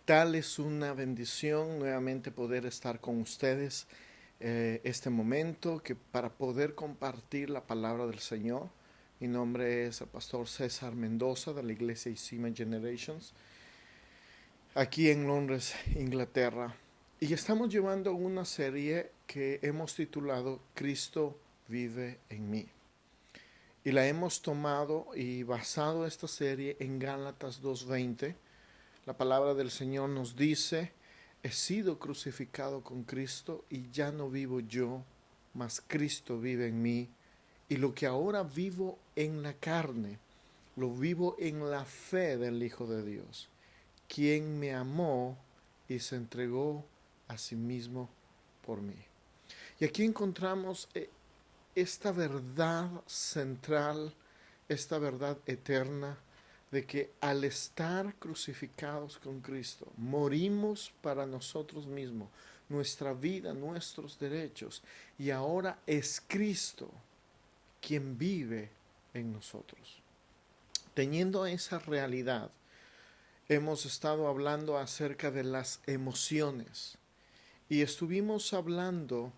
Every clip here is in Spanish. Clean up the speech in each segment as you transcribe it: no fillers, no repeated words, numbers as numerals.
tal? Es una bendición nuevamente poder estar con ustedes este momento que para poder compartir la palabra del Señor. Mi nombre es el pastor César Mendoza de la iglesia Isima Generations, aquí en Londres, Inglaterra. Y estamos llevando una serie que hemos titulado Cristo vive en mí. Y la hemos tomado y basado esta serie en Gálatas 2:20. La palabra del Señor nos dice: he sido crucificado con Cristo y ya no vivo yo, mas Cristo vive en mí. Y lo que ahora vivo en la carne, lo vivo en la fe del Hijo de Dios, quien me amó y se entregó a sí mismo por mí. Y aquí encontramos esta verdad central, esta verdad eterna, de que al estar crucificados con Cristo, morimos para nosotros mismos, nuestra vida, nuestros derechos, y ahora es Cristo quien vive en nosotros. Teniendo esa realidad, hemos estado hablando acerca de las emociones y estuvimos hablando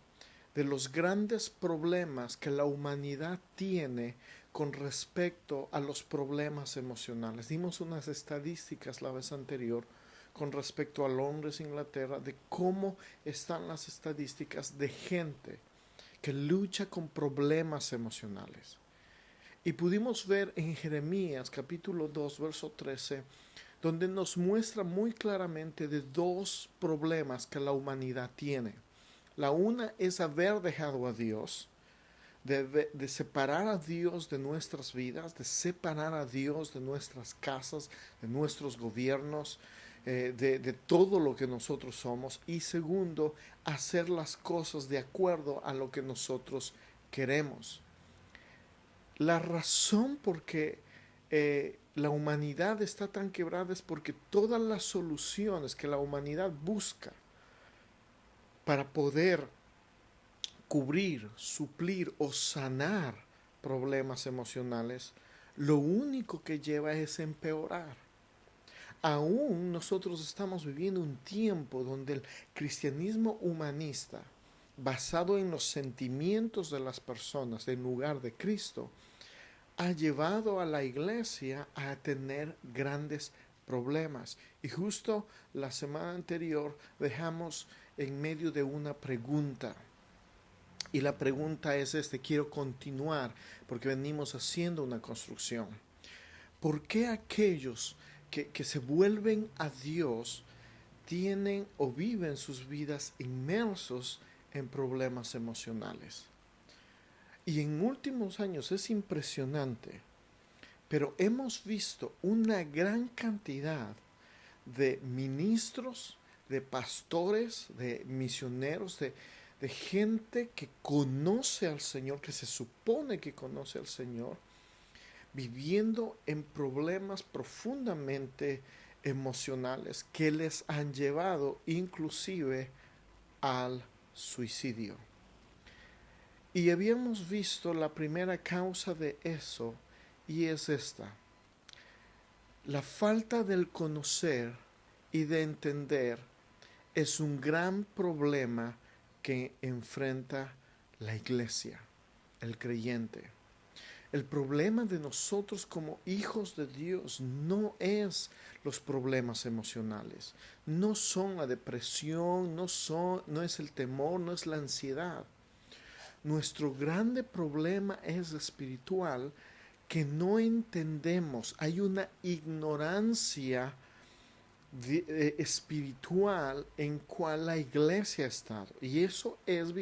de los grandes problemas que la humanidad tiene con respecto a los problemas emocionales. Dimos unas estadísticas la vez anterior con respecto a Londres, Inglaterra, de cómo están las estadísticas de gente que lucha con problemas emocionales. Y pudimos ver en Jeremías capítulo 2, verso 13, donde nos muestra muy claramente de dos problemas que la humanidad tiene. La una es haber dejado a Dios, de separar a Dios de nuestras vidas, de separar a Dios de nuestras casas, de nuestros gobiernos, de todo lo que nosotros somos. Y segundo, hacer las cosas de acuerdo a lo que nosotros queremos. La razón por qué la humanidad está tan quebrada es porque todas las soluciones que la humanidad busca para poder cubrir, suplir o sanar problemas emocionales, lo único que lleva es empeorar. Aún nosotros estamos viviendo un tiempo donde el cristianismo humanista, basado en los sentimientos de las personas en lugar de Cristo, ha llevado a la iglesia a tener grandes problemas. Y justo la semana anterior dejamos en medio de una pregunta. Y la pregunta es quiero continuar porque venimos haciendo una construcción. ¿Por qué aquellos que se vuelven a Dios tienen o viven sus vidas inmersos en problemas emocionales? Y en últimos años es impresionante, pero hemos visto una gran cantidad de ministros, de pastores, de misioneros, de gente que conoce al Señor, que se supone que conoce al Señor, viviendo en problemas profundamente emocionales que les han llevado inclusive al suicidio. Y habíamos visto la primera causa de eso, y es esta: la falta del conocer y de entender es un gran problema que enfrenta la iglesia, el creyente. El problema de nosotros como hijos de Dios no es los problemas emocionales, no son la depresión, no es el temor, no es la ansiedad. Nuestro grande problema es espiritual, que no entendemos. Hay una ignorancia espiritual en cual la iglesia ha estado. Y eso es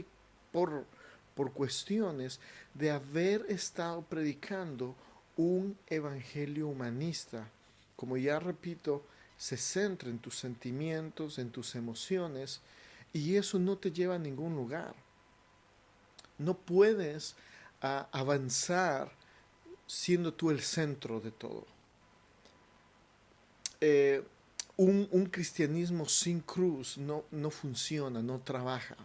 por, por cuestiones de haber estado predicando un evangelio humanista. Como ya repito, se centra en tus sentimientos, en tus emociones, y eso no te lleva a ningún lugar. No puedes avanzar siendo tú el centro de todo. Eh, un cristianismo sin cruz no funciona, no trabaja.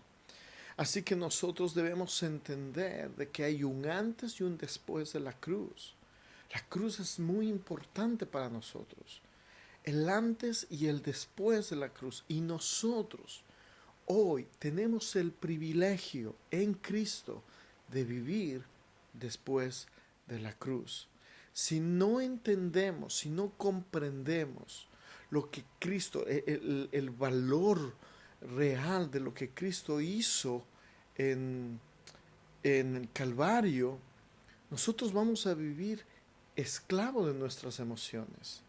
Así que nosotros debemos entender de que hay un antes y un después de la cruz. La cruz es muy importante para nosotros. el antes y el después de la cruz. Y nosotros hoy tenemos el privilegio en Cristo de vivir después de la cruz. Si no entendemos, si no comprendemos lo que Cristo, el valor real de lo que Cristo hizo en el Calvario, nosotros vamos a vivir esclavo de nuestras emociones,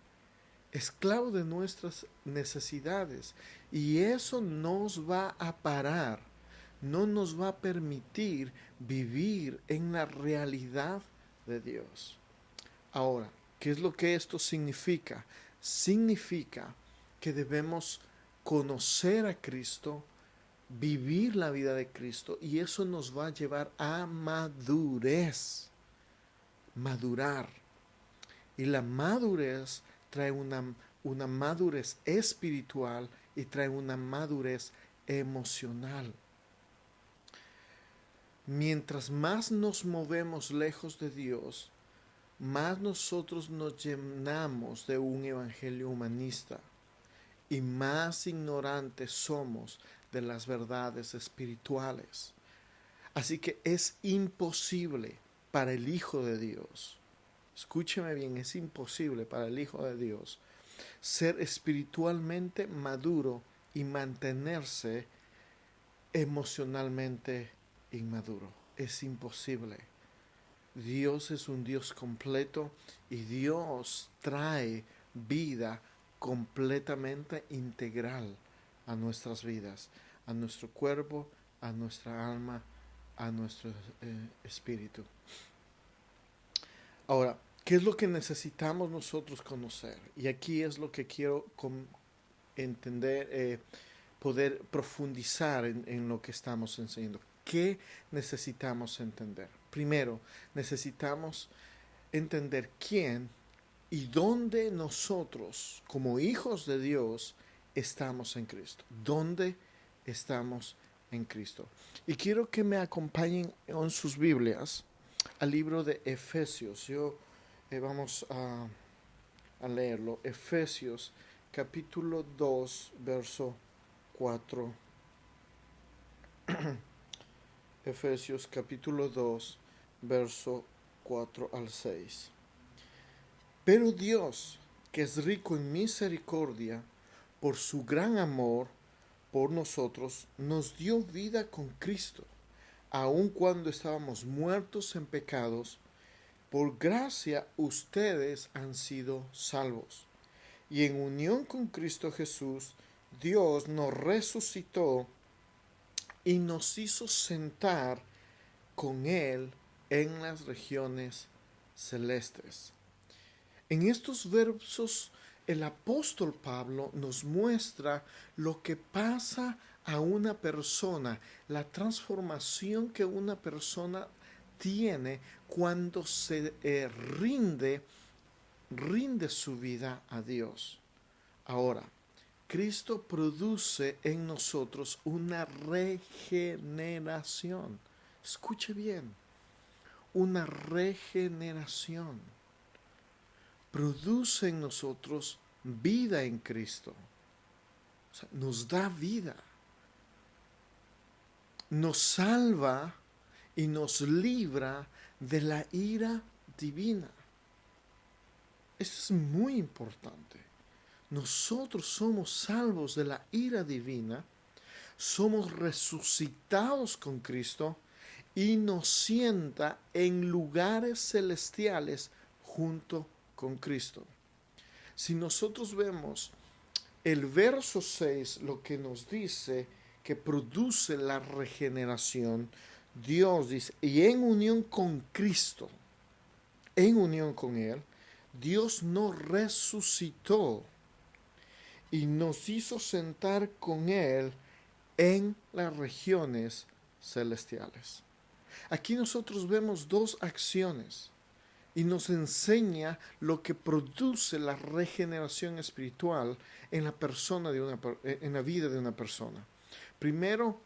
esclavo de nuestras necesidades, y eso nos va a parar, no nos va a permitir vivir en la realidad de Dios. Ahora, ¿qué es lo que esto significa? Significa que debemos conocer a Cristo, vivir la vida de Cristo, y eso nos va a llevar a madurez, madurar. Y la madurez trae una madurez espiritual y trae una madurez emocional. Mientras más nos movemos lejos de Dios, más nosotros nos llenamos de un evangelio humanista y más ignorantes somos de las verdades espirituales. Así que es imposible para el Hijo de Dios, escúcheme bien, es imposible para el Hijo de Dios ser espiritualmente maduro y mantenerse emocionalmente inmaduro. Es imposible. Dios es un Dios completo y Dios trae vida completamente integral a nuestras vidas, a nuestro cuerpo, a nuestra alma, a nuestro espíritu. Ahora, ¿qué es lo que necesitamos nosotros conocer? Y aquí es lo que quiero entender, poder profundizar en lo que estamos enseñando. ¿Qué necesitamos entender? Primero, necesitamos entender quién y dónde nosotros, como hijos de Dios, estamos en Cristo. ¿Dónde estamos en Cristo? Y quiero que me acompañen en sus Biblias al libro de Efesios. Vamos a leerlo. Efesios capítulo 2, verso 4. Efesios capítulo 2, verso 4 al 6. Pero Dios, que es rico en misericordia, por su gran amor por nosotros, nos dio vida con Cristo, aun cuando estábamos muertos en pecados. Por gracia ustedes han sido salvos. Y en unión con Cristo Jesús, Dios nos resucitó y nos hizo sentar con Él en las regiones celestes. En estos versos el apóstol Pablo nos muestra lo que pasa a una persona, la transformación que una persona tiene cuando se rinde su vida a Dios. Ahora, Cristo produce en nosotros una regeneración. Escuche bien, una regeneración. Produce en nosotros vida en Cristo. O sea, nos da vida. Nos salva y nos libra de la ira divina. Esto es muy importante. Nosotros somos salvos de la ira divina, somos resucitados con Cristo y nos sienta en lugares celestiales junto con Cristo. Si nosotros vemos el verso 6, lo que nos dice que produce la regeneración, Dios dice, y en unión con Cristo, en unión con Él, Dios nos resucitó y nos hizo sentar con Él en las regiones celestiales. Aquí nosotros vemos dos acciones y nos enseña lo que produce la regeneración espiritual en la persona en la vida de una persona. Primero,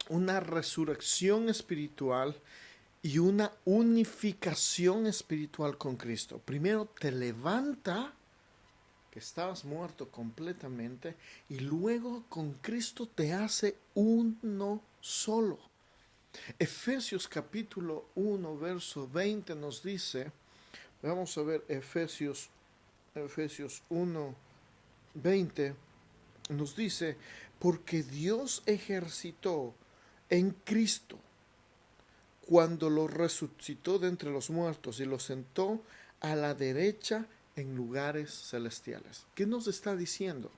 una resurrección espiritual y una unificación espiritual con Cristo. Primero te levanta que estabas muerto completamente y luego con Cristo te hace uno solo. Efesios capítulo 1, verso 20 nos dice, vamos a ver Efesios 1, 20, nos dice, porque Dios ejercitó en Cristo cuando lo resucitó de entre los muertos y lo sentó a la derecha en lugares celestiales. ¿Qué nos está diciendo?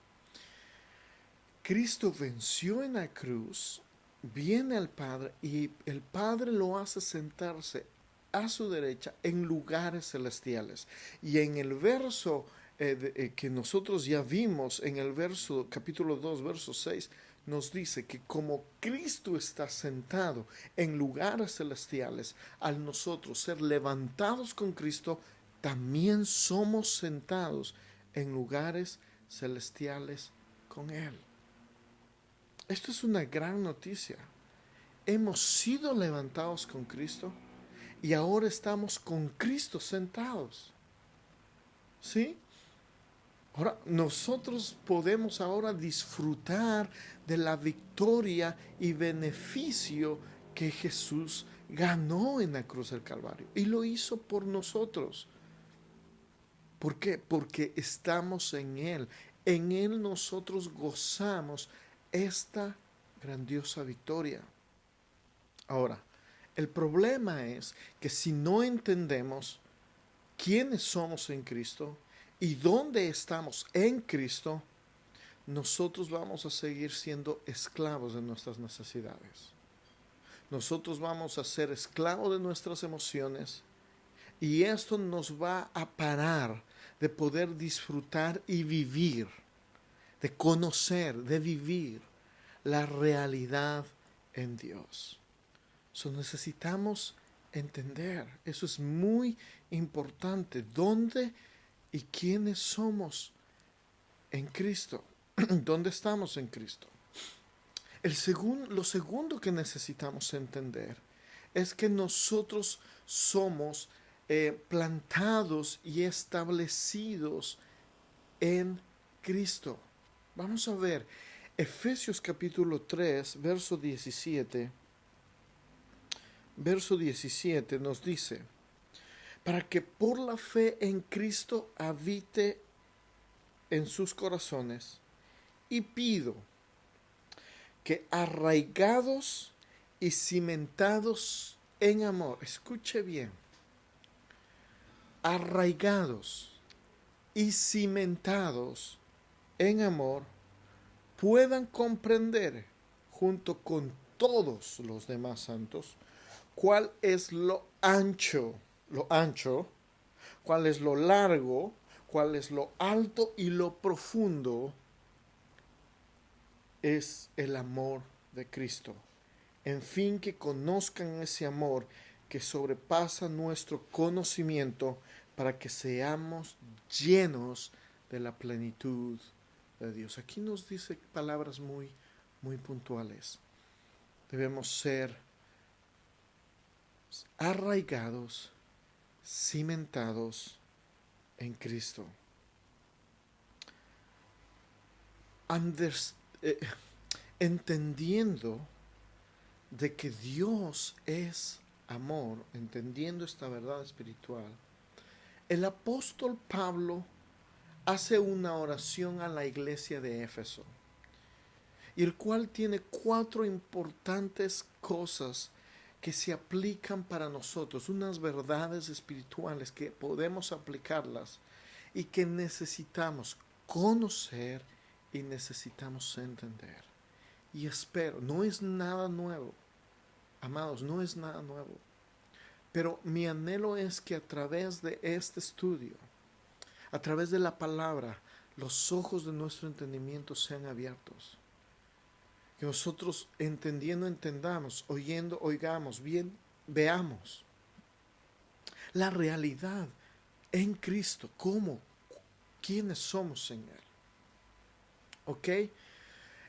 Cristo venció en la cruz, viene al Padre y el Padre lo hace sentarse a su derecha en lugares celestiales. Y en el verso que nosotros ya vimos, en el verso capítulo 2, verso 6, nos dice que como Cristo está sentado en lugares celestiales, al nosotros ser levantados con Cristo, también somos sentados en lugares celestiales con Él. Esto es una gran noticia. Hemos sido levantados con Cristo y ahora estamos con Cristo sentados. ¿Sí? Ahora, nosotros podemos ahora disfrutar de la victoria y beneficio que Jesús ganó en la cruz del Calvario. Y lo hizo por nosotros. ¿Por qué? Porque estamos en Él. En Él nosotros gozamos esta grandiosa victoria. Ahora, el problema es que si no entendemos quiénes somos en Cristo y dónde estamos en Cristo, nosotros vamos a seguir siendo esclavos de nuestras necesidades. Nosotros vamos a ser esclavos de nuestras emociones y esto nos va a parar de poder disfrutar y vivir, de conocer, de vivir la realidad en Dios. Necesitamos entender, eso es muy importante, dónde y quiénes somos en Cristo, dónde estamos en Cristo. Lo segundo que necesitamos entender es que nosotros somos plantados y establecidos en Cristo. Vamos a ver Efesios capítulo 3, verso 17. Verso 17 nos dice, para que por la fe en Cristo habite en sus corazones, y pido que arraigados y cimentados en amor, escuche bien, arraigados y cimentados en amor, puedan comprender junto con todos los demás santos cuál es lo ancho, cuál es lo largo, cuál es lo alto y lo profundo es el amor de Cristo. En fin, que conozcan ese amor que sobrepasa nuestro conocimiento para que seamos llenos de la plenitud de Dios. Aquí nos dice palabras muy, muy puntuales. Debemos ser arraigados, cimentados en Cristo. Entendiendo de que Dios es amor, entendiendo esta verdad espiritual, el apóstol Pablo hace una oración a la iglesia de Éfeso, y el cual tiene 4 importantes cosas que se aplican para nosotros, unas verdades espirituales que podemos aplicarlas y que necesitamos conocer y necesitamos entender. Y espero, no es nada nuevo, amados, no es nada nuevo, pero mi anhelo es que a través de este estudio, a través de la palabra, los ojos de nuestro entendimiento sean abiertos. Que nosotros entendiendo entendamos, oyendo oigamos, bien veamos la realidad en Cristo, quiénes somos en Él. ¿Ok?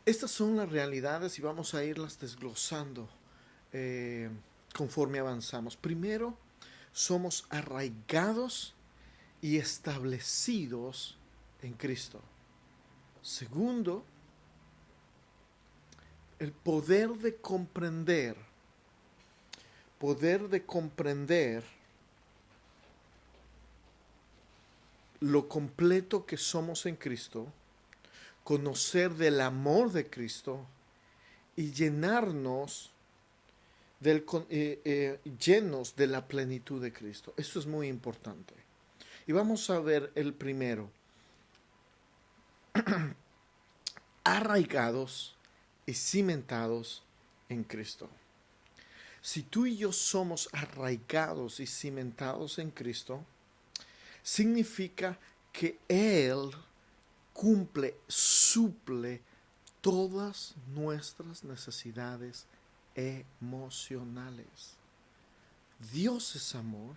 Estas son las realidades y vamos a irlas desglosando conforme avanzamos. Primero, somos arraigados y establecidos en Cristo. Segundo, el poder de comprender lo completo que somos en Cristo, conocer del amor de Cristo y llenarnos llenos de la plenitud de Cristo. Esto es muy importante. Y vamos a ver el primero. Arraigados y cimentados en Cristo. Si tú y yo somos arraigados y cimentados en Cristo, significa que Él suple todas nuestras necesidades emocionales. Dios es amor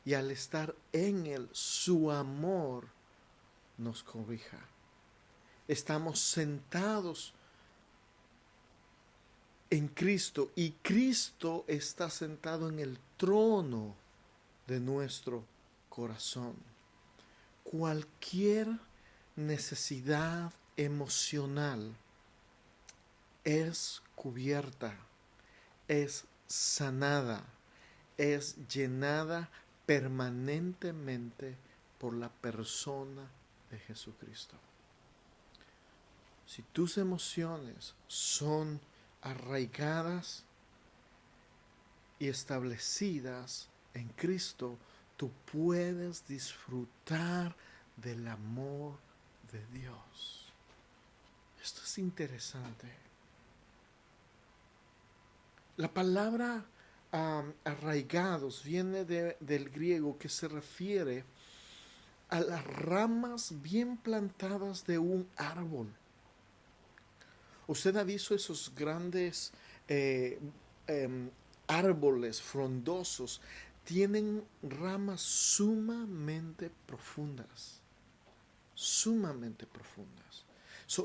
y al estar en Él, su amor nos cobija. Estamos sentados en Cristo y Cristo está sentado en el trono de nuestro corazón. Cualquier necesidad emocional es cubierta, es sanada, es llenada permanentemente por la persona de Jesucristo. Si tus emociones son arraigadas y establecidas en Cristo, tú puedes disfrutar del amor de Dios. Esto es interesante. La palabra arraigados viene del griego, que se refiere a las ramas bien plantadas de un árbol. Usted ha visto esos grandes árboles frondosos, tienen ramas sumamente profundas.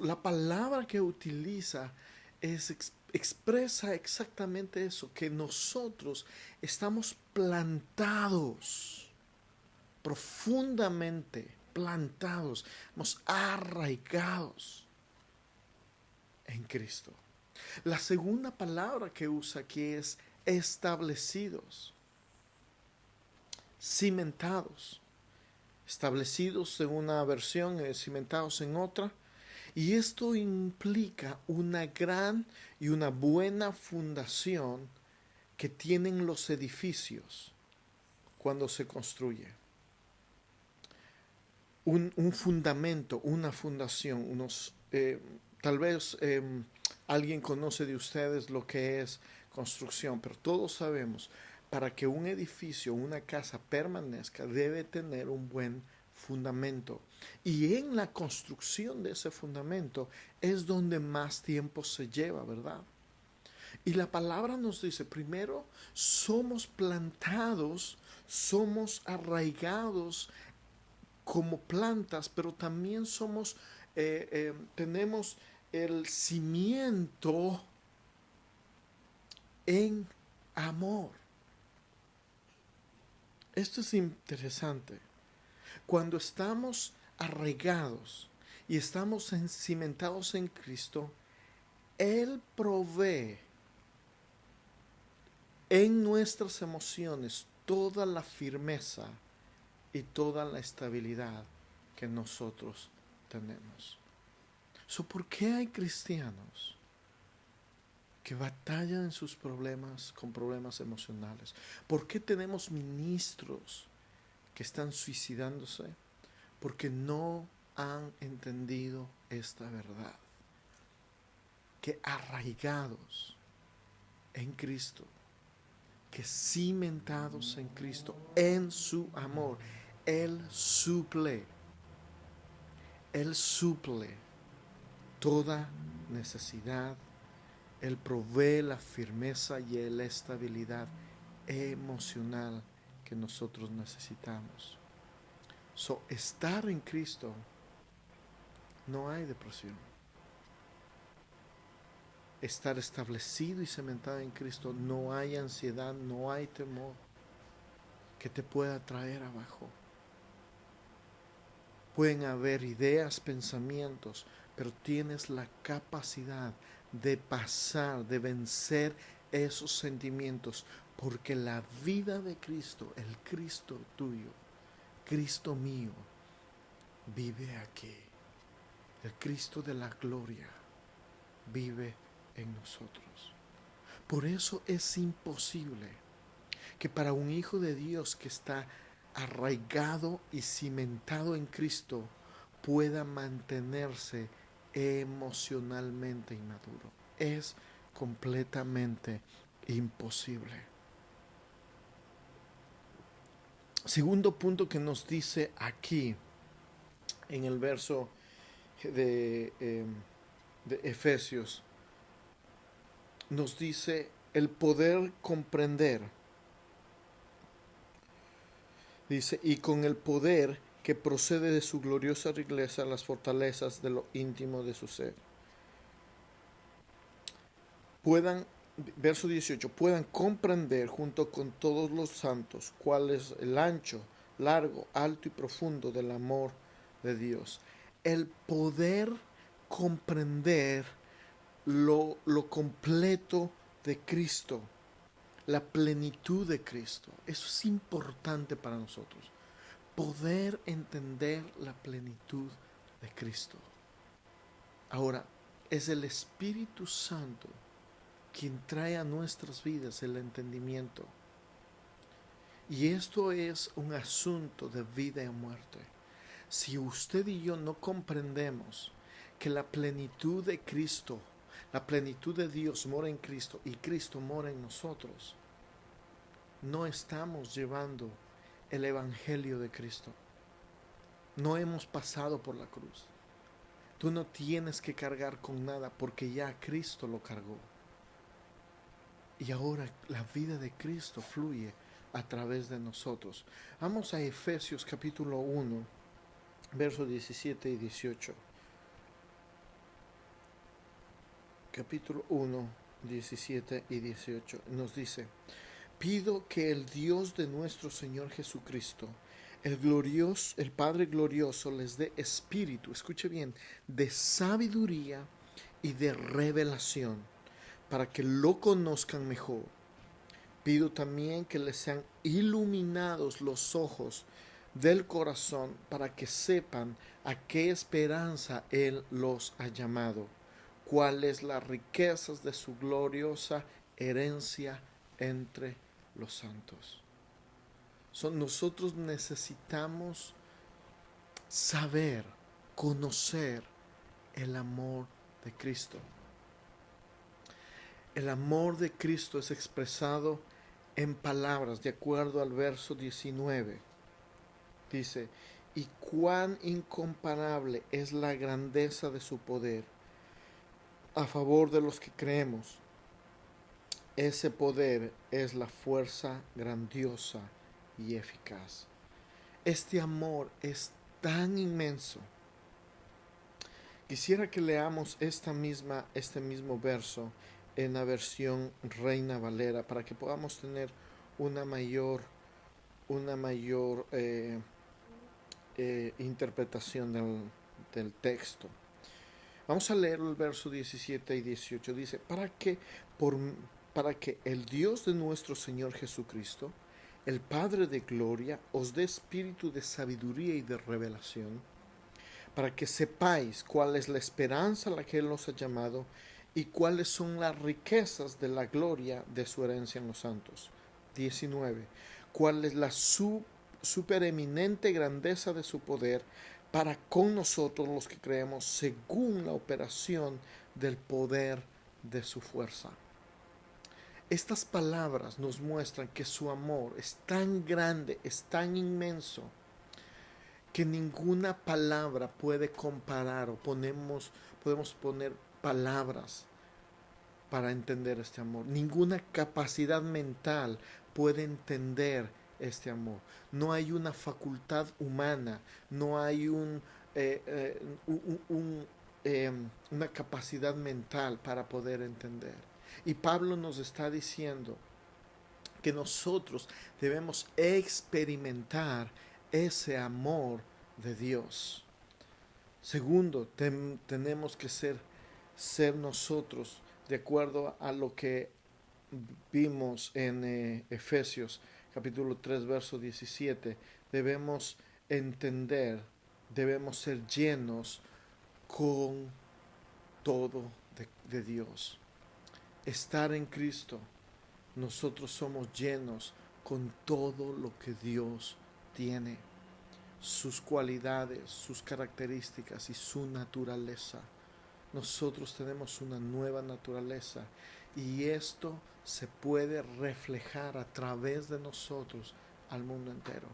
La palabra que utiliza expresa exactamente eso, que nosotros estamos plantados, profundamente plantados, estamos arraigados en Cristo. La segunda palabra que usa aquí es establecidos, cimentados. Establecidos en una versión, cimentados en otra. Y esto implica una gran y una buena fundación que tienen los edificios cuando se construye. Un fundamento, una fundación, tal vez alguien conoce de ustedes lo que es construcción, pero todos sabemos, para que un edificio, una casa permanezca, debe tener un buen fundamento. Y en la construcción de ese fundamento es donde más tiempo se lleva, ¿verdad? Y la palabra nos dice, primero, somos plantados, somos arraigados como plantas, pero también tenemos el cimiento en amor. Esto es interesante. Cuando estamos arraigados y estamos cimentados en Cristo, Él provee en nuestras emociones toda la firmeza y toda la estabilidad que nosotros tenemos. ¿Por qué hay cristianos que batallan en sus problemas con problemas emocionales? ¿Por qué tenemos ministros que están suicidándose? Porque no han entendido esta verdad, que arraigados en Cristo, que cimentados en Cristo, en su amor, Él suple toda necesidad. Él provee la firmeza y la estabilidad emocional que nosotros necesitamos. Estar en Cristo, no hay depresión. Estar establecido y cementado en Cristo, no hay ansiedad, no hay temor que te pueda traer abajo. pueden haber ideas, pensamientos, pero tienes la capacidad de pasar, de vencer esos sentimientos, porque la vida de Cristo, el Cristo tuyo, Cristo mío, vive aquí. El Cristo de la gloria vive en nosotros. Por eso es imposible que para un hijo de Dios que está arraigado y cimentado en Cristo pueda mantenerse emocionalmente inmaduro. Es completamente imposible. Segundo punto que nos dice aquí en el verso de Efesios, nos dice el poder comprender. Dice, y con el poder que procede de su gloriosa riqueza las fortalezas de lo íntimo de su ser. Verso 18, puedan comprender junto con todos los santos cuál es el ancho, largo, alto y profundo del amor de Dios. El poder comprender lo completo de Cristo, la plenitud de Cristo. Eso es importante para nosotros. Poder entender la plenitud de Cristo. Ahora, es el Espíritu Santo quien trae a nuestras vidas el entendimiento. Y esto es un asunto de vida y muerte. Si usted y yo no comprendemos que la plenitud de Cristo, la plenitud de Dios mora en Cristo y Cristo mora en nosotros, no estamos llevando el Evangelio de Cristo. No hemos pasado por la cruz. Tú no tienes que cargar con nada porque ya Cristo lo cargó. Y ahora la vida de Cristo fluye a través de nosotros. Vamos a Efesios capítulo 1, versos 17 y 18. Capítulo 1, 17 y 18. Nos dice, pido que el Dios de nuestro Señor Jesucristo, el Padre glorioso, les dé espíritu, escuche bien, de sabiduría y de revelación, para que lo conozcan mejor. Pido también que les sean iluminados los ojos del corazón para que sepan a qué esperanza Él los ha llamado, cuáles las riquezas de su gloriosa herencia entre los santos. Nosotros necesitamos saber, conocer el amor de Cristo. El amor de Cristo es expresado en palabras, de acuerdo al verso 19. Dice, y cuán incomparable es la grandeza de su poder a favor de los que creemos. Ese poder es la fuerza grandiosa y eficaz. Este amor es tan inmenso. Quisiera que leamos este mismo verso en la versión Reina Valera para que podamos tener una mayor interpretación del texto. Vamos a leer el verso 17 y 18. Dice, para que el Dios de nuestro Señor Jesucristo, el Padre de gloria, os dé espíritu de sabiduría y de revelación, para que sepáis cuál es la esperanza a la que Él nos ha llamado y cuáles son las riquezas de la gloria de su herencia en los santos. 19. Cuál es la supereminente grandeza de su poder para con nosotros los que creemos según la operación del poder de su fuerza. Estas palabras nos muestran que su amor es tan grande, es tan inmenso, que ninguna palabra puede comparar o podemos poner palabras para entender este amor. Ninguna capacidad mental puede entender este amor. No hay una facultad humana, no hay una capacidad mental para poder entender. Y Pablo nos está diciendo que nosotros debemos experimentar ese amor de Dios. Segundo, tenemos que ser nosotros, de acuerdo a lo que vimos en Efesios capítulo 3, verso 17, debemos entender, debemos ser llenos con todo de Dios. Estar en Cristo, nosotros somos llenos con todo lo que Dios tiene, sus cualidades, sus características y su naturaleza. Nosotros tenemos una nueva naturaleza y esto se puede reflejar a través de nosotros al mundo entero.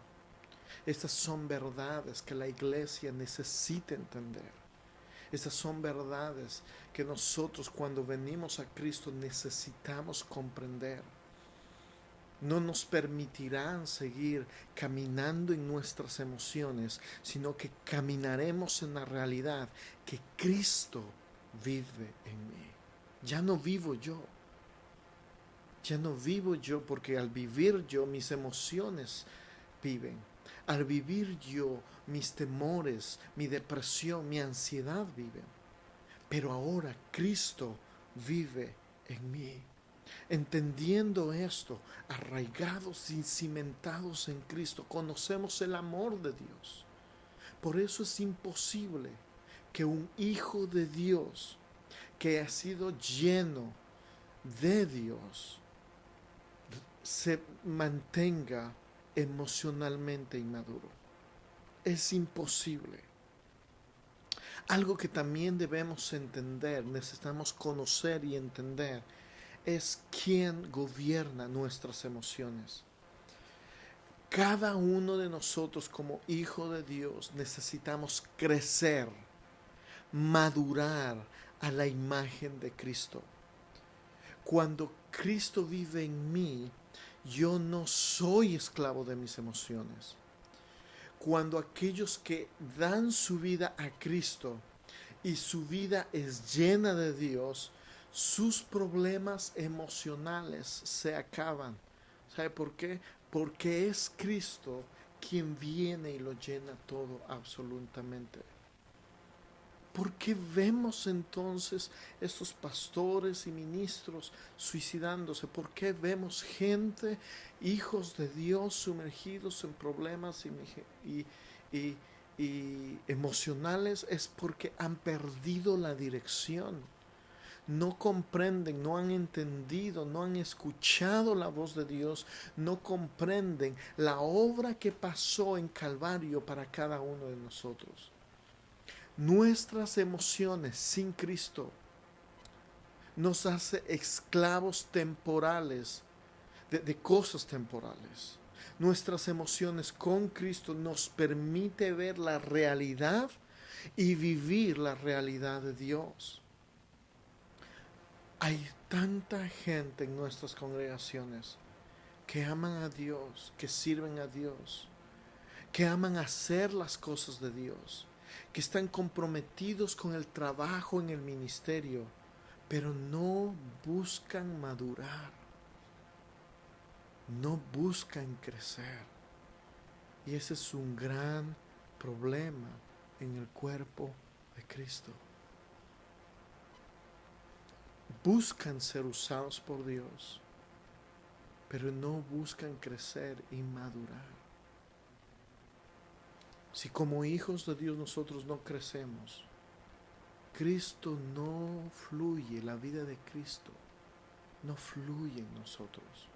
Estas son verdades que la iglesia necesita entender. Estas son verdades que nosotros cuando venimos a Cristo necesitamos comprender. No nos permitirán seguir caminando en nuestras emociones, sino que caminaremos en la realidad que Cristo vive en mí. Ya no vivo yo. Ya no vivo yo porque al vivir yo mis emociones viven. Al vivir yo mis temores, mi depresión, mi ansiedad viven. Pero ahora Cristo vive en mí. Entendiendo esto, arraigados y cimentados en Cristo, conocemos el amor de Dios. Por eso es imposible que un hijo de Dios que ha sido lleno de Dios se mantenga emocionalmente inmaduro. Es imposible. Algo que también debemos entender, necesitamos conocer y entender, es quién gobierna nuestras emociones. Cada uno de nosotros como hijo de Dios necesitamos crecer, madurar a la imagen de Cristo. Cuando Cristo vive en mí, yo no soy esclavo de mis emociones. Cuando aquellos que dan su vida a Cristo y su vida es llena de Dios, sus problemas emocionales se acaban. ¿Sabe por qué? Porque es Cristo quien viene y lo llena todo absolutamente. ¿Por qué vemos entonces estos pastores y ministros suicidándose? ¿Por qué vemos gente, hijos de Dios, sumergidos en problemas y emocionales? Es porque han perdido la dirección. No comprenden, no han entendido, no han escuchado la voz de Dios, no comprenden la obra que pasó en Calvario para cada uno de nosotros. Nuestras emociones sin Cristo nos hace esclavos temporales de cosas temporales. Nuestras emociones con Cristo nos permite ver la realidad y vivir la realidad de Dios. Hay tanta gente en nuestras congregaciones que aman a Dios, que sirven a Dios, que aman hacer las cosas de Dios, que están comprometidos con el trabajo en el ministerio, pero no buscan madurar, no buscan crecer. Y ese es un gran problema en el cuerpo de Cristo. Buscan ser usados por Dios, pero no buscan crecer y madurar. Si como hijos de Dios nosotros no crecemos, Cristo no fluye, la vida de Cristo no fluye en nosotros.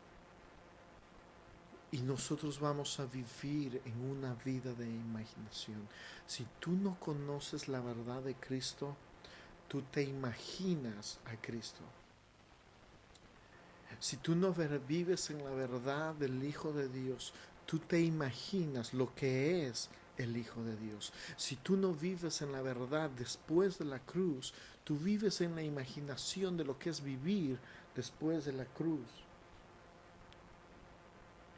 Y nosotros vamos a vivir en una vida de imaginación. Si tú no conoces la verdad de Cristo, tú te imaginas a Cristo. Si tú no vives en la verdad del Hijo de Dios, tú te imaginas lo que es el Hijo de Dios. Si tú no vives en la verdad después de la cruz, tú vives en la imaginación de lo que es vivir después de la cruz.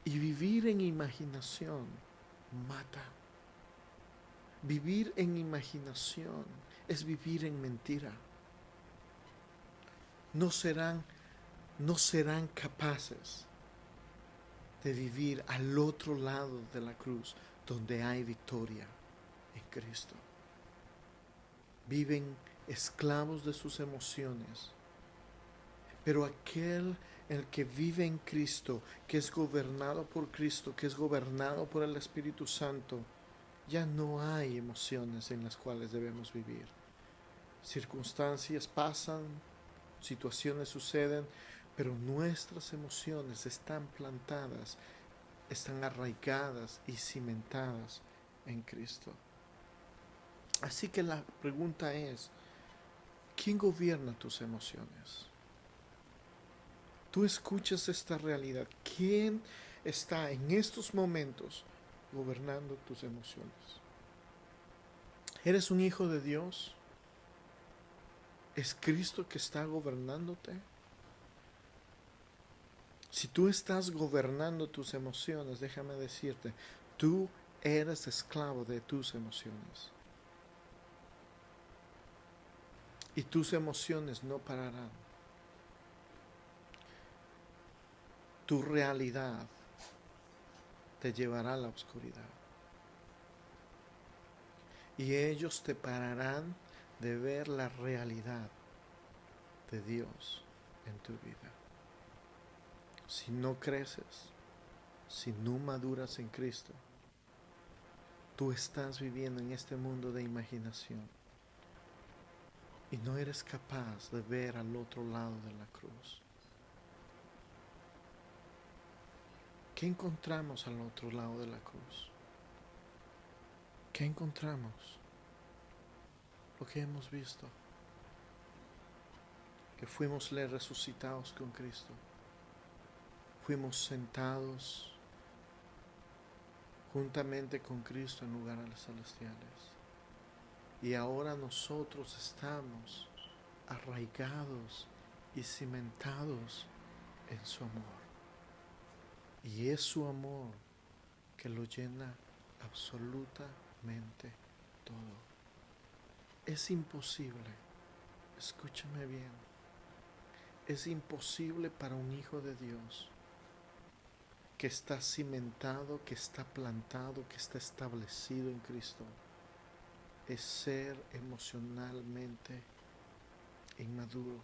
Y vivir en imaginación mata. Vivir en imaginación es vivir en mentira. No serán capaces de vivir al otro lado de la cruz, donde hay victoria. en Cristo. Viven esclavos de sus emociones. Pero aquel el que vive en Cristo, que es gobernado por Cristo, que es gobernado por el Espíritu Santo, ya no hay emociones en las cuales debemos vivir. Circunstancias pasan, situaciones suceden, pero nuestras emociones están plantadas, están arraigadas y cimentadas en Cristo. Así que la pregunta es, ¿quién gobierna tus emociones? Tú escuchas esta realidad. ¿Quién está en estos momentos gobernando tus emociones? ¿Eres un hijo de Dios? ¿Es Cristo que está gobernándote? Si tú estás gobernando tus emociones, déjame decirte, tú eres esclavo de tus emociones. Y tus emociones no pararán. Tu realidad te llevará a la oscuridad. Y ellos te pararán de ver la realidad de Dios en tu vida. Si no creces, si no maduras en Cristo, tú estás viviendo en este mundo de imaginación y no eres capaz de ver al otro lado de la cruz. ¿Qué encontramos al otro lado de la cruz? ¿Qué encontramos? Lo que hemos visto, que fuimos resucitados con Cristo, fuimos sentados juntamente con Cristo en lugares celestiales. Y ahora nosotros estamos arraigados y cimentados en su amor. Y es su amor que lo llena absolutamente todo. Es imposible, escúchame bien, es imposible para un hijo de Dios que está cimentado, que está plantado, que está establecido en Cristo, es ser emocionalmente inmaduro.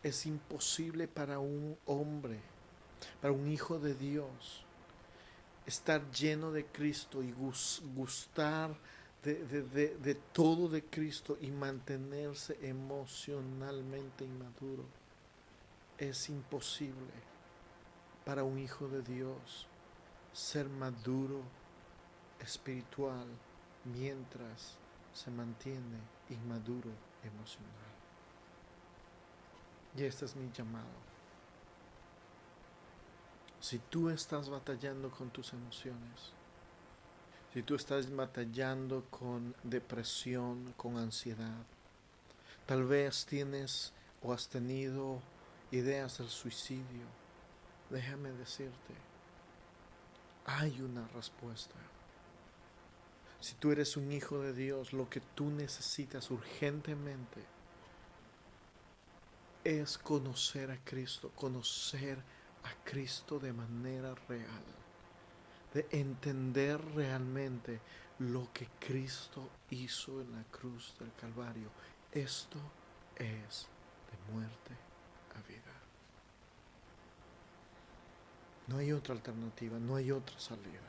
Es imposible para un hombre, para un hijo de Dios, estar lleno de Cristo y gustar de todo de Cristo y mantenerse emocionalmente inmaduro. Es imposible para un hijo de Dios ser maduro espiritual mientras se mantiene inmaduro emocional. Y este es mi llamado. Si tú estás batallando con tus emociones, si tú estás batallando con depresión, con ansiedad, tal vez tienes o has tenido ideas del suicidio, déjame decirte, hay una respuesta. Si tú eres un hijo de Dios, lo que tú necesitas urgentemente es conocer a Cristo de manera real, de entender realmente lo que Cristo hizo en la cruz del Calvario. Esto es de muerte a vida. No hay otra alternativa, no hay otra salida.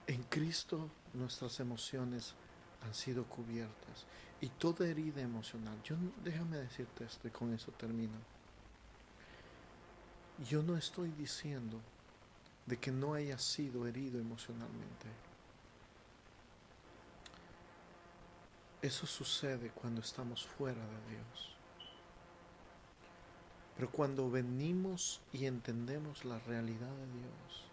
En Cristo nuestras emociones han sido cubiertas y toda herida emocional. Déjame decirte esto y con eso termino. Yo no estoy diciendo de que no haya sido herido emocionalmente. Eso sucede cuando estamos fuera de Dios. Pero cuando venimos y entendemos la realidad de Dios,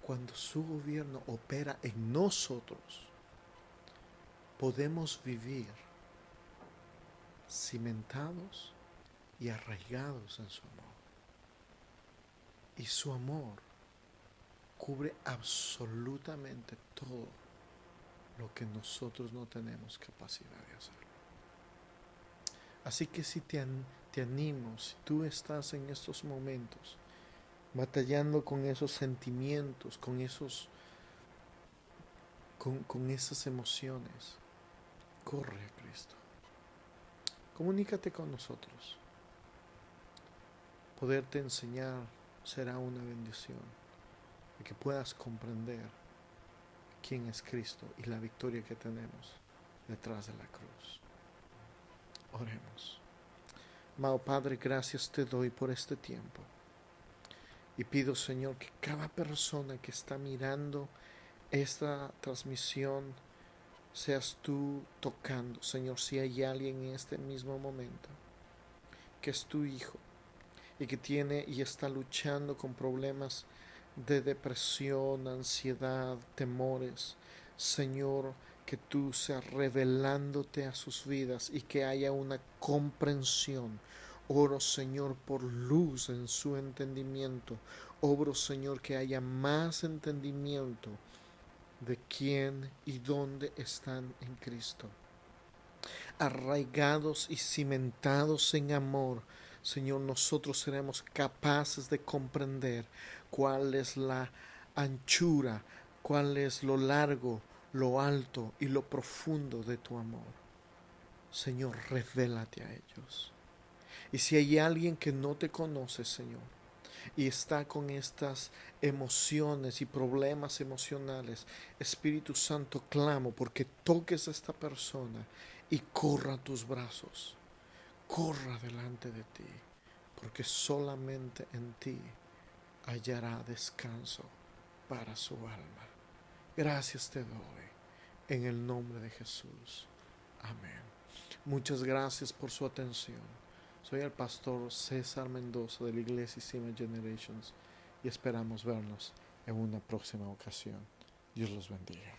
cuando su gobierno opera en nosotros, podemos vivir cimentados y arraigados en su amor. Y su amor cubre absolutamente todo lo que nosotros no tenemos capacidad de hacer. Así que si te animo, si tú estás en estos momentos batallando con esos sentimientos, con esos con esas emociones, corre a Cristo. Comunícate con nosotros. Poderte enseñar será una bendición, de que puedas comprender quién es Cristo y la victoria que tenemos detrás de la cruz. Oremos. Amado Padre, gracias te doy por este tiempo. Y pido, Señor, que cada persona que está mirando esta transmisión, seas tú tocando. Señor, si hay alguien en este mismo momento que es tu hijo y que tiene y está luchando con problemas de depresión, ansiedad, temores, Señor, que tú seas revelándote a sus vidas y que haya una comprensión. Oro, Señor, por luz en su entendimiento. Oro, Señor, que haya más entendimiento de quién y dónde están en Cristo. Arraigados y cimentados en amor, Señor, nosotros seremos capaces de comprender cuál es la anchura, cuál es lo largo, lo alto y lo profundo de tu amor. Señor, revélate a ellos. Y si hay alguien que no te conoce, Señor, y está con estas emociones y problemas emocionales, Espíritu Santo, clamo porque toques a esta persona y corra a tus brazos, corra delante de ti, porque solamente en ti hallará descanso para su alma. Gracias te doy en el nombre de Jesús. Amén. Muchas gracias por su atención. Soy el pastor César Mendoza de la Iglesia Sima Generations y esperamos vernos en una próxima ocasión. Dios los bendiga.